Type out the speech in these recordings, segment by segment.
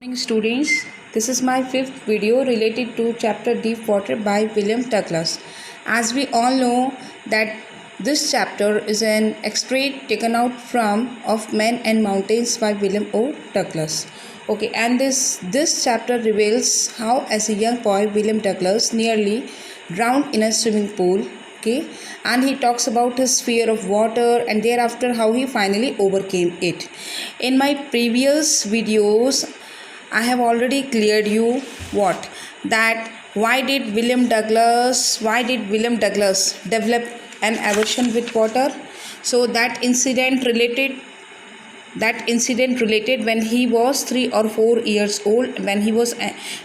Morning students, this is my fifth video related to chapter Deepwater by William Douglas. As we all know that this chapter is an extract taken out from Of Men and Mountains by William O. Douglas. Okay, and this chapter reveals how as a young boy William Douglas nearly drowned in a swimming pool. Okay, and he talks about his fear of water and thereafter how he finally overcame it. In my previous videos I have already cleared you what that why did William Douglas develop an aversion with water. So that incident related when he was 3 or 4 years old, when he was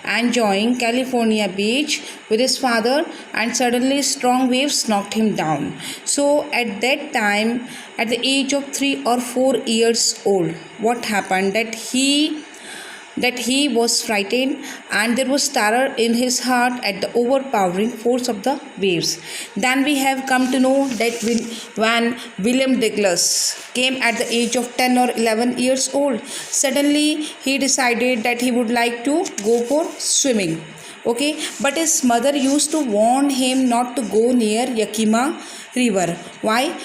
enjoying California beach with his father, and suddenly strong waves knocked him down. So at that time, at the age of 3 or 4 years old, what happened that he was frightened and there was terror in his heart at the overpowering force of the waves. Then we have come to know that when William Douglas came at the age of 10 or 11 years old, suddenly he decided that he would like to go for swimming. Okay, but his mother used to warn him not to go near Yakima river. Why?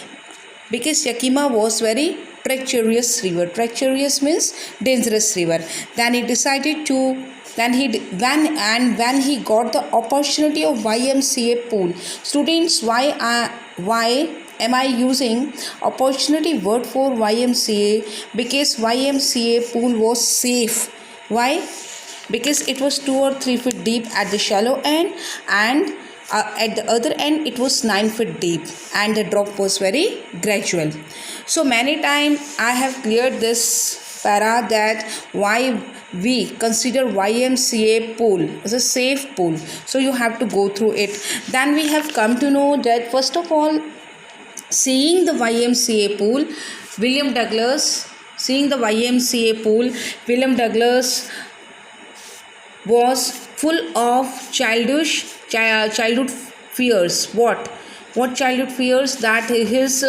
Because Yakima was very treacherous river. Treacherous means dangerous river. Then he decided to when he got the opportunity of YMCA pool. Students, why am I using opportunity word for YMCA? Because YMCA pool was safe. Why? Because it was 2 or 3 feet deep at the shallow end, and at the other end it was 9 feet deep, and the drop was very gradual. So many times I have cleared this para that why we consider YMCA pool as a safe pool. So you have to go through it. Then we have come to know that first of all, seeing the YMCA pool, William Douglas was full of childhood fears. What childhood fears? That his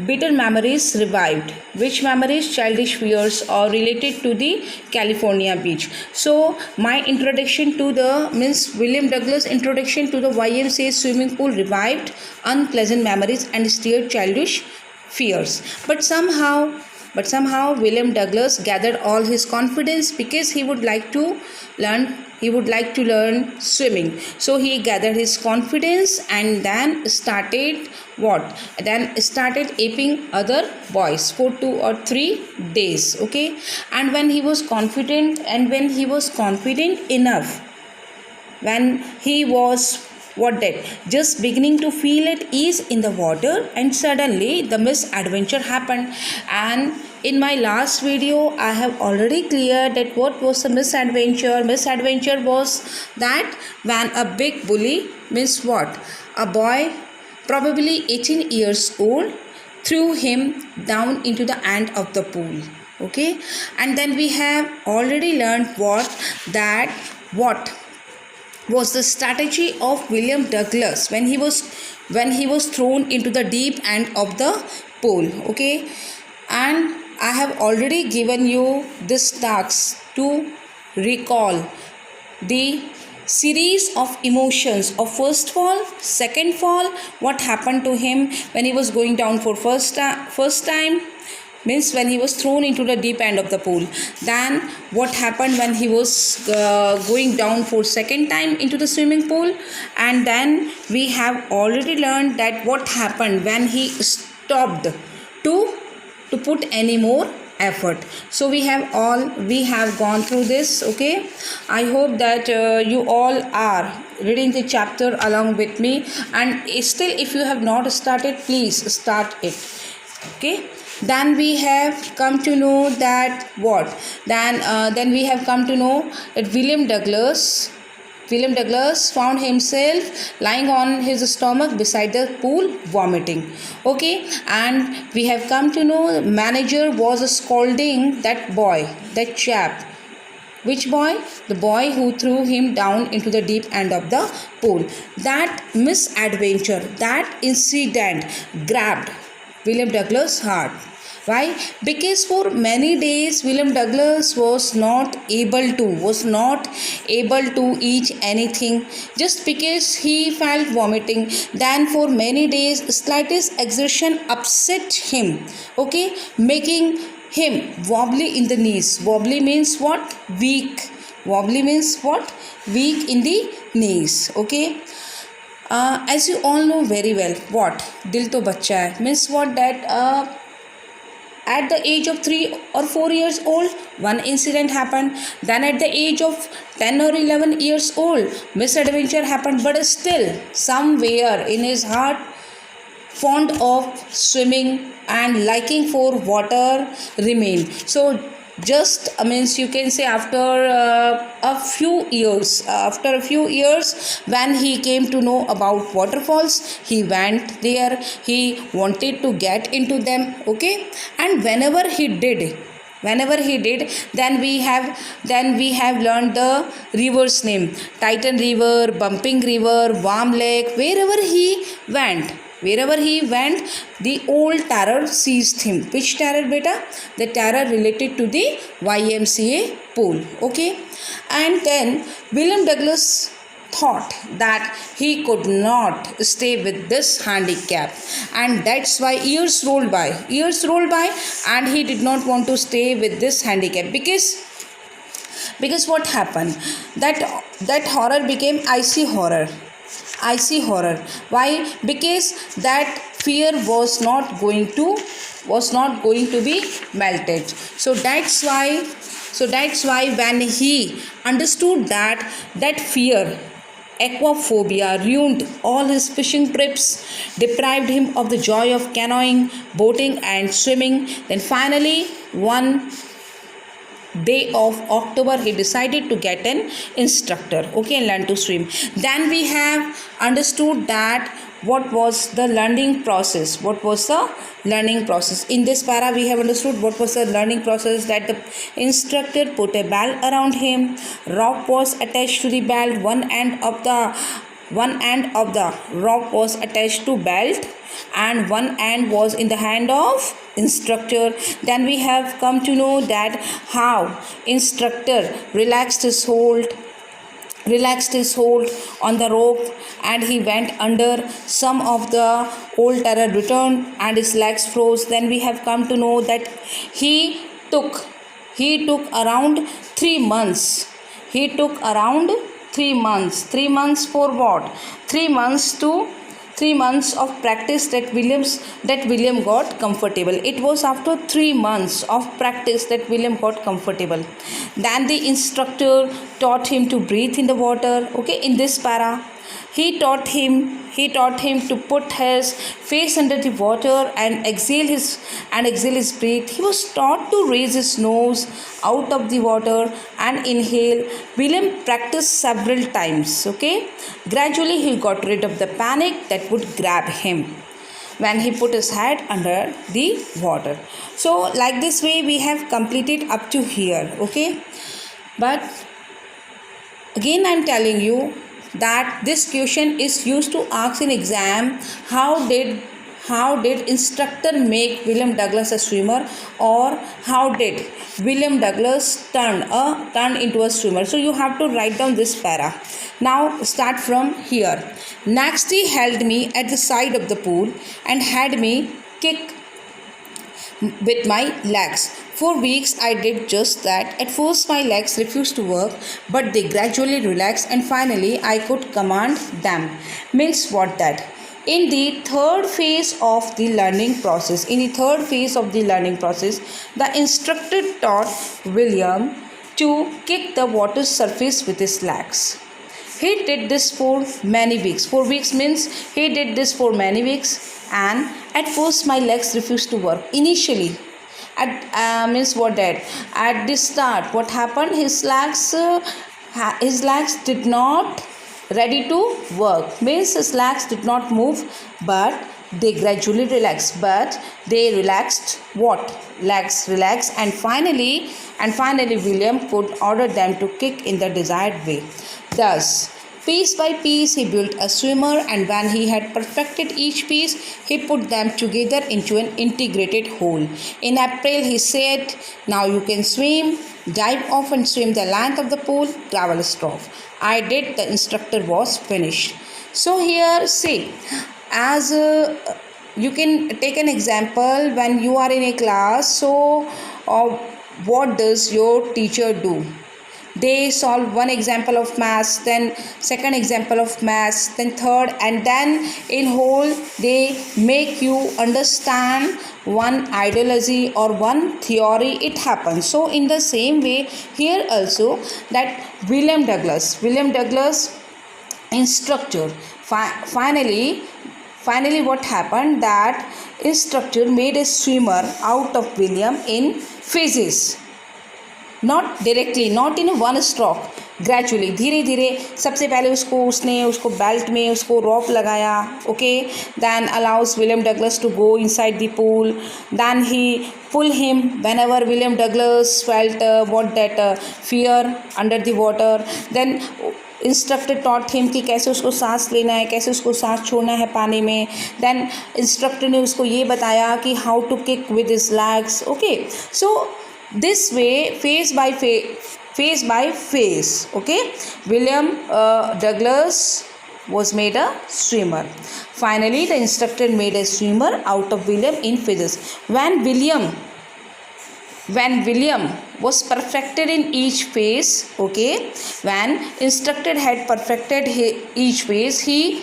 bitter memories revived. Which memories? Childish fears or related to the California beach. So my introduction to William Douglas introduction to the YMCA swimming pool revived unpleasant memories and stirred childish fears. But somehow William Douglas gathered all his confidence because he would like to learn swimming. So he gathered his confidence and then started aping other boys for 2 or 3 days. Okay, and when he was confident enough, when he was just beginning to feel at ease in the water, and suddenly the misadventure happened. And in my last video I have already cleared that what was the misadventure was that when a big bully, means what, a boy probably 18 years old, threw him down into the end of the pool. Okay, and then we have already learned what was the strategy of William Douglas when he was thrown into the deep end of the pool. Okay, and I have already given you this task to recall the series of emotions of first fall, second fall, what happened to him when he was going down for first time, means when he was thrown into the deep end of the pool. Then what happened when he was going down for second time into the swimming pool. And then we have already learned that what happened when he stopped to put any more effort. So we have gone through this. Okay, I hope that you all are reading the chapter along with me, and still if you have not started, please start it. Okay, then we have come to know that then we have come to know that William Douglas found himself lying on his stomach beside the pool vomiting. Okay, and we have come to know the manager was scolding that chap. Which boy? The boy who threw him down into the deep end of the pool. That misadventure, that incident grabbed William Douglas' heart. Why? Because for many days William Douglas was not able to eat anything, just because he felt vomiting. Then for many days slightest exertion upset him, okay, making him wobbly in the knees. Wobbly means what? Weak. Wobbly means what? Weak in the knees. Okay. As you all know very well, what? Dil to bachcha hai means what? That at the age of 3 or 4 years old, one incident happened. Then at the age of 10 or 11 years old, misadventure happened. But still, somewhere in his heart, fond of swimming and liking for water remain. So just means you can say after a few years, when he came to know about waterfalls, he went there. He wanted to get into them, okay. And whenever he did, then we have learned the rivers name: Titan River, Bumping River, Warm Lake. Wherever he went, the old terror seized him. Which terror, beta? The terror related to the YMCA pool. Okay. And then William Douglas thought that he could not stay with this handicap, and that's why years rolled by, and he did not want to stay with this handicap, because what happened, that horror became icy horror. Why? Because that fear was not going to be melted. So that's why when he understood that fear, aquaphobia, ruined all his fishing trips, deprived him of the joy of canoeing, boating and swimming, then finally one day of October he decided to get an instructor, okay, and learn to swim. Then we have understood that what was the learning process. In this para we have understood what was the learning process: that the instructor put a belt around him, rope was attached to the belt, one end of the rope was attached to belt, and one end was in the hand of instructor. Then we have come to know that how instructor relaxed his hold on the rope, and he went under. Some of the old terror returned and his legs froze. Then we have come to know that he took around 3 months. He took around 3 months. 3 months for what? 3 months of practice that William got comfortable. It was after 3 months of practice that William got comfortable. Then the instructor taught him to breathe in the water. Okay, in this para, he taught him to put his face under the water and exhale his breath. He was taught to raise his nose out of the water and inhale. William practiced several times. Okay, gradually he got rid of the panic that would grab him when he put his head under the water. So like this way we have completed up to here. Okay, but again I am telling you that this question is used to ask in exam: how did instructor make William Douglas a swimmer, or how did William Douglas turn into a swimmer? So you have to write down this para. Now start from here. Next he held me at the side of the pool and had me kick with my legs. For weeks I did just that. At first my legs refused to work, but they gradually relaxed and finally I could command them. Means what? That in the third phase of the learning process, the instructor taught William to kick the water surface with his legs. He did this for many weeks. 4 weeks means he did this for many weeks, and at first my legs refused to work. Initially, at the start, what happened? His legs did not ready to work. Means his legs did not move, but they gradually relaxed. But they relaxed what? Legs relaxed, and finally William could order them to kick in the desired way. Thus, Piece by piece, he built a swimmer, and when he had perfected each piece, he put them together into an integrated whole. In April, he said, "Now you can swim. Dive off and swim the length of the pool. Travel stroke." I did. The instructor was finished. So here, see, as you can take an example when you are in a class. So, what does your teacher do? They solve one example of maths, then second example of maths, then third, and then in whole they make you understand one ideology or one theory. It happens. So in the same way here also, that William Douglas instructor finally what happened, that instructor made a swimmer out of William in phases, not directly, not in one stroke, gradually, धीरे धीरे. सबसे पहले उसको belt में उसको rope लगाया. Okay, then allows William Douglas to go inside the pool. Then he pull him whenever William Douglas felt what that fear under the water. Then instructor taught him कि कैसे उसको सांस लेना है, कैसे उसको सांस छोड़ना है पानी में. देन इंस्ट्रक्टर ने उसको ये बताया कि how to kick with his legs. Okay, so this way, phase by phase, okay, William Douglas was made a swimmer. Finally the instructor made a swimmer out of William in phases. When William was perfected in each phase, okay, when instructor had perfected each phase, he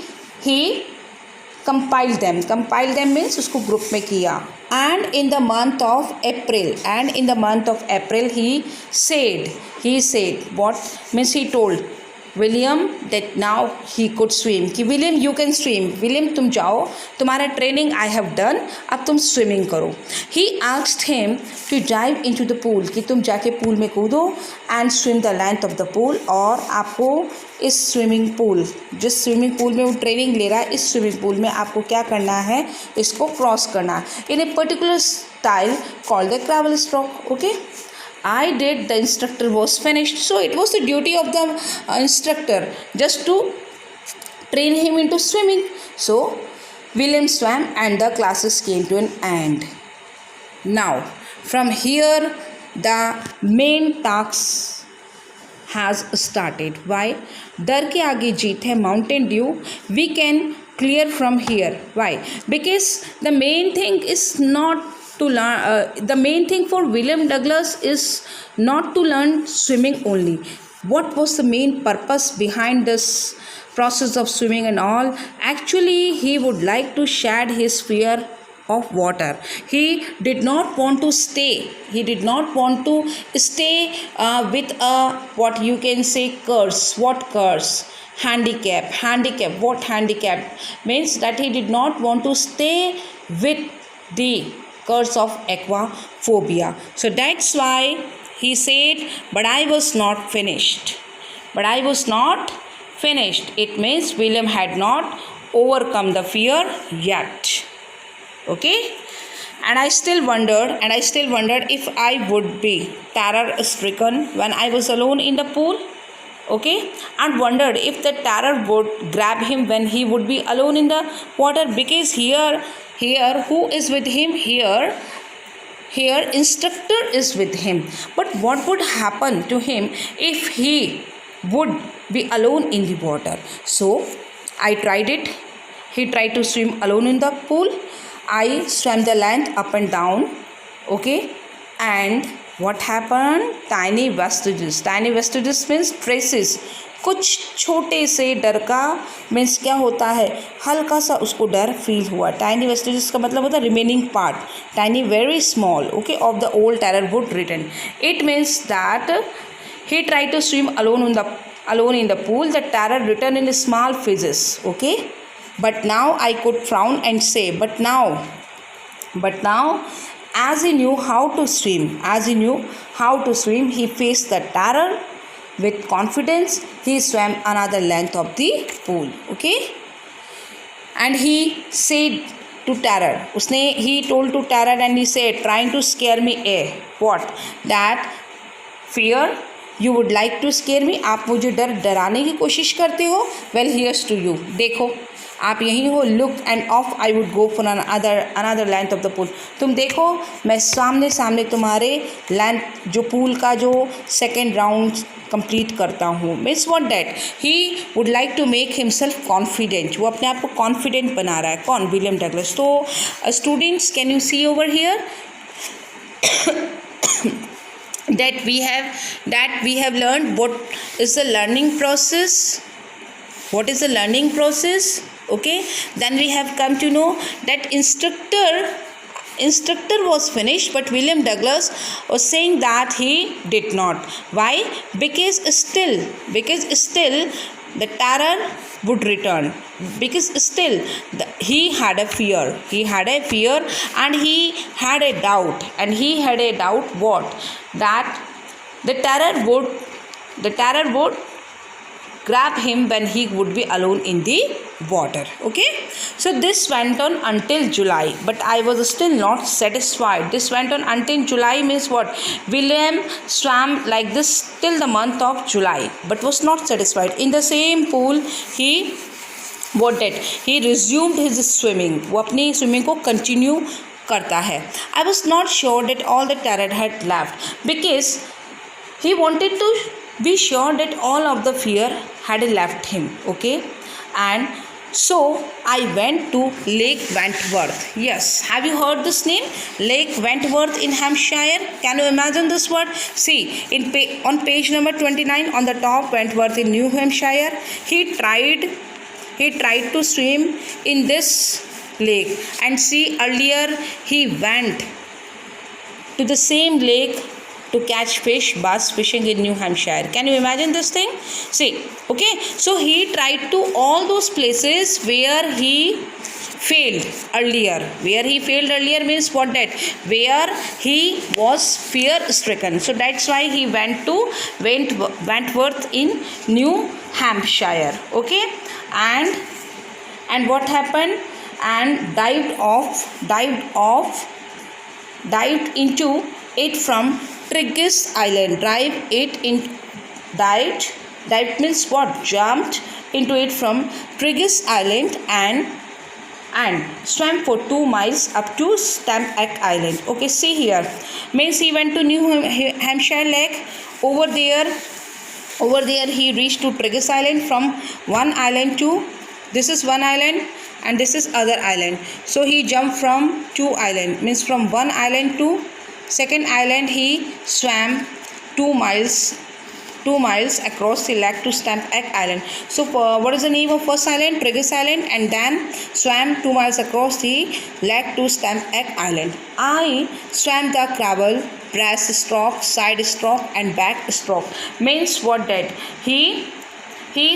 compiled them means उसको group में किया. And in the month of April he said what means, he told William that now he could swim, कि William you can swim, William तुम जाओ, तुम्हारा training I have done, अब तुम swimming करो. He asked him to dive into the pool, कि तुम जाके पूल में कूदो, and swim the length of the pool, और आपको इस स्विमिंग पूल, जिस स्विमिंग पूल में वो ट्रेनिंग ले रहा है, इस स्विमिंग पूल में आपको क्या करना है, इसको क्रॉस करना है in a particular style called the travel stroke. Okay, I did. The instructor was finished. So it was the duty of the instructor just to train him into swimming. So William swam and the classes came to an end. Now from here the main task has started. Why? डर के आगे जीत है, Mountain Dew. We can clear from here. Why? Because the main thing is not to learn, the main thing for William Douglas is not to learn swimming only. What was the main purpose behind this process of swimming and all? Actually he would like to shed his fear of water. He did not want to stay with a, what you can say, curse. What curse? Handicap. What handicap means? That he did not want to stay with the curse of aquaphobia. So that's why he said, but I was not finished. It means William had not overcome the fear yet. Okay, and I still wondered if I would be terror stricken when I was alone in the pool. Okay, and wondered if the terror would grab him when he would be alone in the water, because here who is with him? Here instructor is with him. But what would happen to him if he would be alone in the water? So I tried it. He tried to swim alone in the pool. I swam the length up and down. Okay, and what happened? Tiny vestiges means traces. कुछ छोटे से डर का means क्या होता है, हल्का सा उसको डर फील हुआ. टाइनी वेस्टेजेस का मतलब होता है remaining part, tiny very small, okay, of the old terror would return. It means that he tried to swim alone in the pool. The terror returned in small phases. Okay, but now I could frown and say, but now as he knew how to swim, he faced the terror with confidence. He swam another length of the pool. Okay, and he said to terror, he told to terror and he said, trying to scare me, what? That fear You would like to scare me? आप मुझे डराने की कोशिश करते हो? Well, here's to you. देखो, आप यहीं हो. Look and off I would go for another length of the pool. तुम देखो, मैं सामने तुम्हारे लेंथ जो पूल का जो सेकेंड राउंड कंप्लीट करता हूँ. Means what that he would like to make himself confident. वो अपने आप को कॉन्फिडेंट बना रहा है. कौन? William Douglas. तो students, can you see over here that we have learned what is the learning process. What is the learning process? Okay, then we have come to know that instructor was finished, but William Douglas was saying that he did not. Why? Because still the terror would return, because still he had a fear, and he had a doubt, what? That the terror would grab him when he would be alone in the water. Okay, so this went on until July, but I was still not satisfied. This went on until July means what? William swam like this till the month of July, but was not satisfied. In the same pool, he resumed his swimming. वो अपनी swimming को continue करता है. I was not sure that all the terror had left, because he wanted to be sure that all of the fear had left him. Okay, and so I went to Lake Wentworth. Yes, have you heard this name? Lake Wentworth in Hampshire. Can you imagine this word? See, on page number 29 on the top, Wentworth in New Hampshire. He tried to swim in this lake, and see, earlier he went to the same lake to catch fish, bass fishing in New Hampshire. Can you imagine this thing? See, okay, so he tried to all those places where he failed earlier. Where he failed earlier means what? That where he was fear stricken. So that's why he went to Wentworth in New Hampshire. Okay, and what happened? And dived into it from Triggs Island. Dived means what? Jumped into it from Triggs Island and swam for 2 miles up to Stampede Island. Okay, see here. Means he went to New Hampshire Lake. Over there he reached to Triggs Island. From one island to, this is one island and this is other island. So he jumped from two island, means from one island to second island. He swam 2 miles across the lake to Stampede Island. So what is the name of first island? Triggs Island. And then swam 2 miles across the lake to Stampede Island. I swam the gravel, breaststroke, side stroke and back stroke. Means what? That he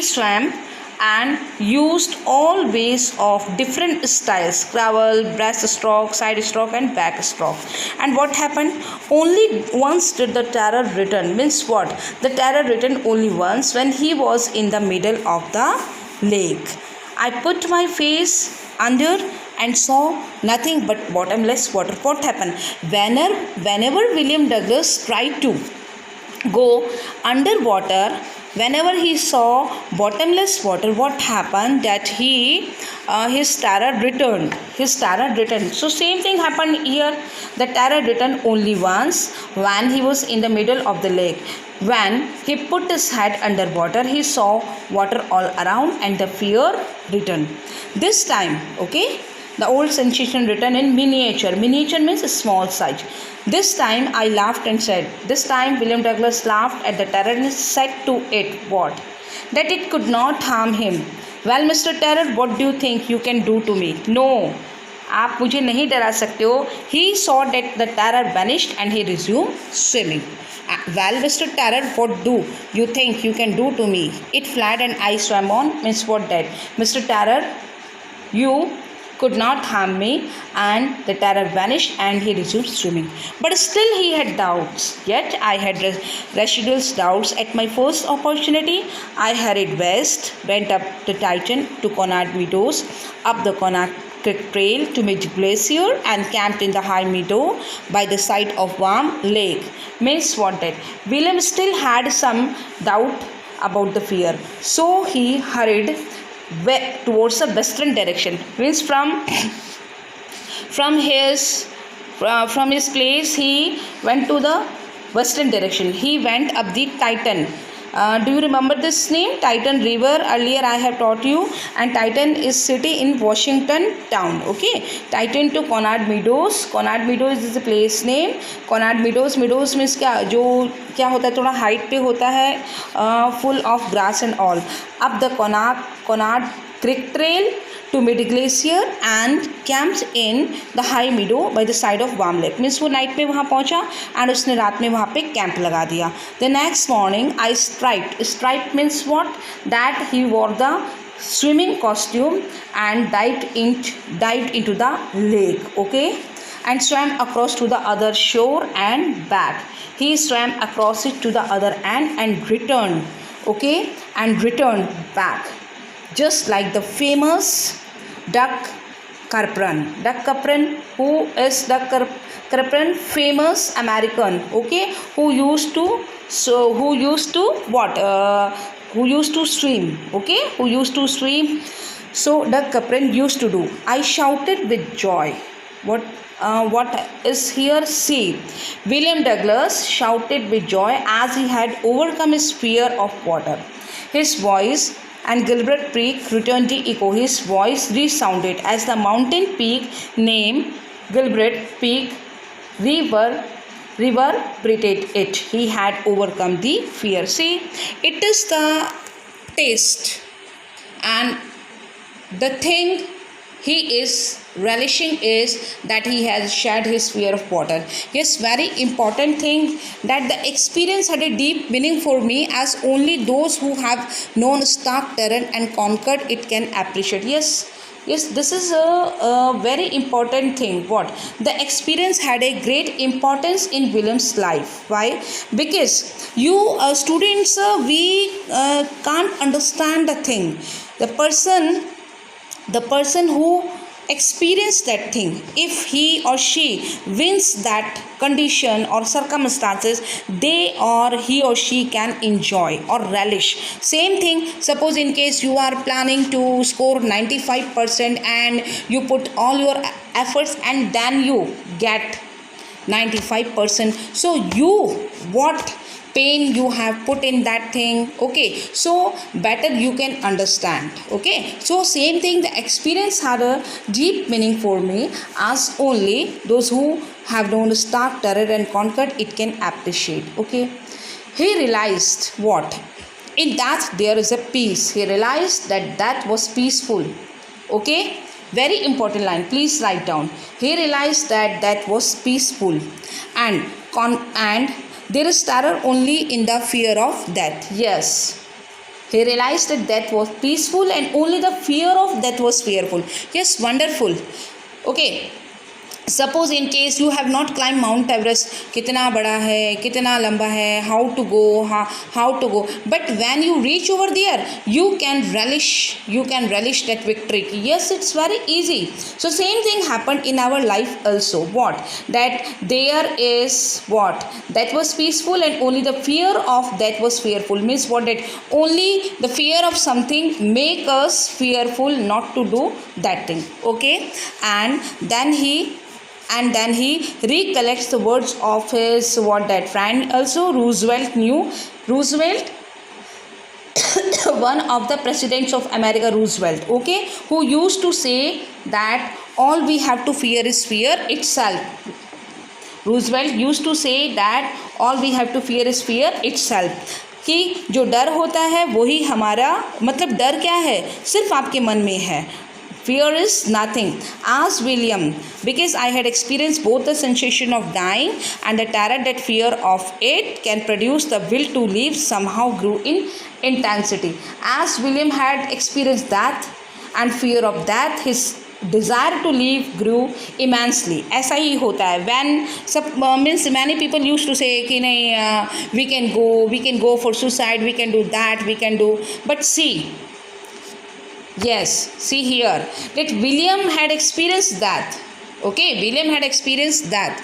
swam and used all ways of different styles: gravel, breaststroke, side stroke and back stroke. And what happened? Only once did the terror return. Means what? The terror returned only once, when he was in the middle of the lake. I put my face under and saw nothing but bottomless water. What happened? Whenever William Douglas tried to go underwater, whenever he saw bottomless water, what happened? That his terror returned. So same thing happened here. The terror returned only once, when he was in the middle of the lake. When he put his head underwater, he saw water all around and the fear returned. This time, okay, the old sensation returned in miniature. Miniature means a small size. This time I laughed and said. This time William Douglas laughed at the terror and said to it, what? That it could not harm him. Well, Mr. Terror, what do you think you can do to me? No, आप मुझे नहीं डरा सकते हो. He saw that the terror vanished and he resumed swimming. Well, Mr. Terror, what do you think you can do to me? It fled and I swam on. Means what? That Mr. Terror, you could not harm me, and the terror vanished and he resumed swimming. But still he had doubts. Yet I had residual doubts. At my first opportunity, I hurried west, went up the Titan to Connaught Meadows, up the Creek trail to mid-glacier and camped in the high meadow by the side of warm lake. Means what that? William still had some doubt about the fear, so he hurried towards the western direction. Means from his place he went to the western direction. He went up the Titan. Do you remember this name? Titan River. Earlier I have taught you. And Titan is city in Washington town. Okay. Titan to Conard Meadows. Conard Meadows is the place name. Conard Meadows. Meadows means क्या होता है, थोड़ा height पे होता है, full of grass and all. Up the Conard Creek trail to mid glacier and camped in the high meadow by the side of warm lake. Means वो night में वहाँ पहुँचा एंड उसने रात में वहाँ पे कैंप लगा दिया. The next morning I striped means what that he war the swimming costume and dived into the lake, okay, and swam across to the other shore and back. He swam across it to the other end and returned, okay, and returned back, just like the famous Duck Carpron. Duck Carpron, who is Duck Carpron? Famous American, okay, who used to swim, okay, who used to swim. So Duck Carpron used to do. I shouted with joy. What is here? See, William Douglas shouted with joy as he had overcome his fear of water. His voice and Gilbert Peak returned the echo. His voice resounded as the mountain peak named Gilbert Peak reverberated it. He had overcome the fear. See, it is the taste and the thing he is relishing is that he has shed his fear of water. Yes, very important thing that the experience had a deep meaning for me, as only those who have known stark terrain and conquered it can appreciate. Yes, this is a very important thing. What? The experience had a great importance in William's life. Why? Because you students, we can't understand the thing. The person who experienced that thing, if he or she wins that condition or circumstances, he or she can enjoy or relish. Same thing, suppose in case you are planning to score 95% and you put all your efforts and then you get 95%. So what pain you have put in that thing, okay, so better you can understand, okay. So same thing, the experience had a deep meaning for me, as only those who have known stark terror and conquered it can appreciate, okay. He realized what? In that there is a peace. He realized that was peaceful, okay. Very important line, please write down. He realized that was peaceful and there is terror only in the fear of death. Yes, he realized that death was peaceful and only the fear of death was fearful. Yes, wonderful. Okay, suppose in case you have not climb Mount Everest, कितना बड़ा है, कितना लंबा है, how to go, but when you reach over there you can relish that victory. Yes, it's very easy. So same thing happened in our life also. What? That there is what? That was peaceful and only the fear of that was fearful. Means what? That only the fear of something make us fearful not to do that thing. Okay, and then he recollects the words of his that friend also. Roosevelt one of the presidents of America, Roosevelt, okay, who used to say that all we have to fear is fear itself. Roosevelt used to say that all we have to fear is fear itself. कि जो डर होता है वही हमारा, मतलब डर क्या है, सिर्फ आपके मन में है. Fear is nothing. Ask William, because I had experienced both the sensation of dying and the terror that fear of it can produce, the will to live somehow grew in intensity. As William had experienced death and fear of death, his desire to live grew immensely. ऐसा ही होता है. When means many people used to say कि नहीं, we can go for suicide, we can do that, we can do. But see, Yes, see here that William had experienced that. Okay, William had experienced that.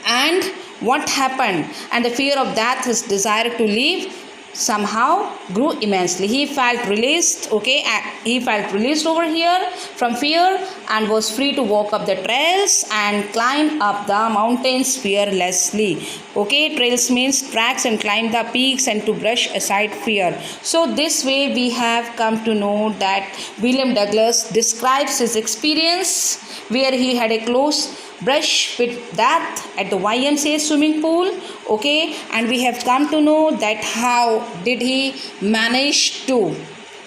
And what happened? And the fear of death, his desire to live, somehow grew immensely. He felt released, okay, he felt released over here from fear and was free to walk up the trails and climb up the mountains fearlessly. Okay, trails means tracks and climb the peaks and to brush aside fear. So this way we have come to know that William Douglas describes his experience where he had a close brush with death at the YMCA swimming pool. Okay, and we have come to know that how did he manage to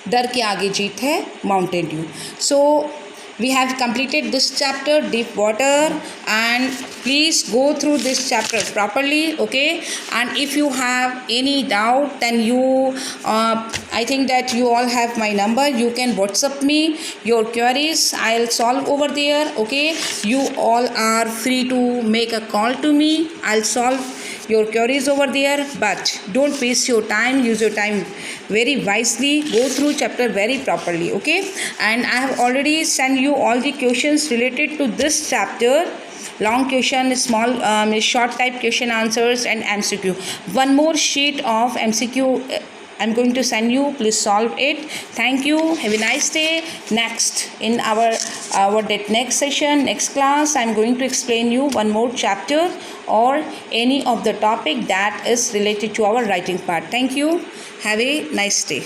डर के आगे जीत है Mountain Dew. So we have completed this chapter deep water, and please go through this chapter properly. Okay, and if you have any doubt then you I think that you all have my number. You can WhatsApp me your queries, I'll solve over there. Okay, you all are free to make a call to me, I'll solve your queries over there. But don't waste your time, use your time very wisely, go through chapter very properly. Okay, and I have already sent you all the questions related to this chapter, long question, small short type question answers and MCQ. One more sheet of MCQ I'm going to send you, please solve it. Thank you, have a nice day. Next in our next session, next class, I'm going to explain you one more chapter or any of the topic that is related to our writing part. Thank you, have a nice day.